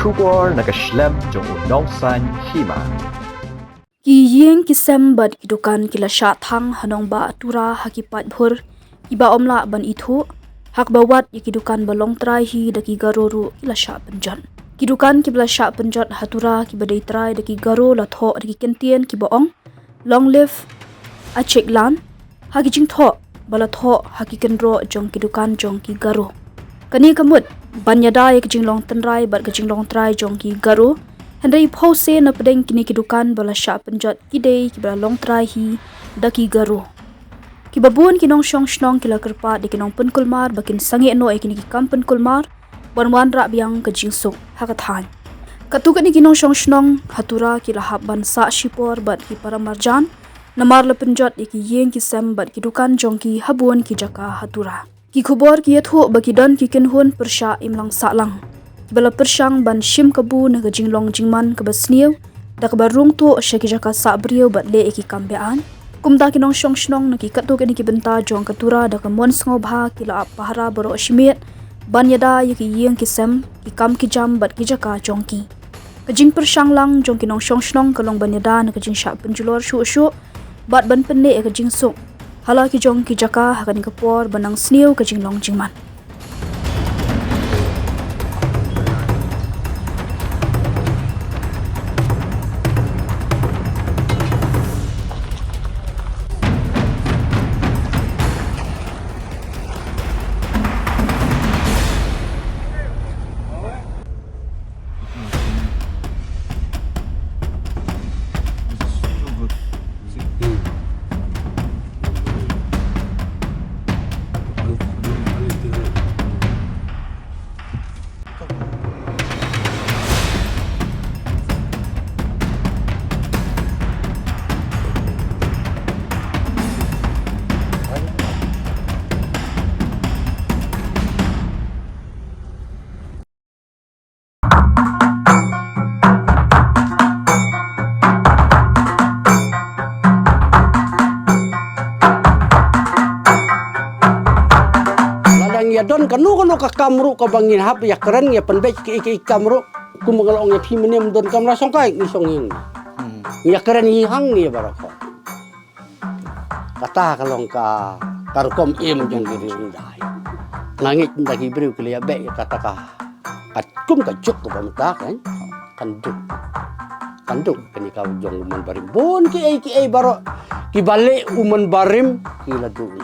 Shubor nakaslem jong unong san Hima. Ki yeng ki sembat ki dukan kila Shah Thang hanong ba Tura hakipat bhur iba omla ban ithu hak bawat ki dukan balong trai hi daki Garo ru kila Shah Pynjot. Ki dukan ki bala Shah Pynjot hatura ki badai trai daki Garo la Thoh daki Kyntien ki boong long live Achik lan haki jing Thoh bala Thoh haki kendro jong ki dukan jong ki Garo. Kani kamut banyada ki jing long tenrai bat ki jing long trai jong ki Garo. Handai pause na pedeng kini kidukan bala Shah Pynjot kidei ki bala long trai hi daki Garo. Ki babun kinong syong shnong kila kerpa di kinong pen kulmar bakin sangi eno e kini ki kam pen kulmar wan ra biang ke jingsuk hakathan. Katuka ni kinong syong shnong hatura kila habban sa shipor bat ki para marjan namar la Pynjot ki yeng ki sem bat kidukan jong ki habun ki jaka hatura. Ki khubor ki yathu baki don ki kinhun persha imlang sa lang. Bala persyang ban shim kabu na jinglong jingman ke basniu da ke barung tu syaki jaka sa brio bat le ki kambean kumda kinong syong shnong na ki katu ke ni ki benta jong katura da ke mon sngo bha kila pahara baro shimit ban yada yaki yeng ki sem ki kam ki jam bat ki jaka jong ki kajing persyang lang jong kinong syong shnong kalong ban yada na kajing Shah penjulor shu bat ban penne e kajing suk hala ki jong ki jaka hakan kapor banang sniu kajing long jingman. Ya don kanu ka kamru ka bangin hap ya keren ya penbek ki kamru ku mengalong ya piminem don kamra songkai ni songin ya keren hi hang ni barako kata kalong ka karkom im jong diri undai langit ndaki briu klia be kata ka kum ka juk ka pamta kan kanduk kini ka jong uman barim bon ki baro ki bale uman barim ki ladu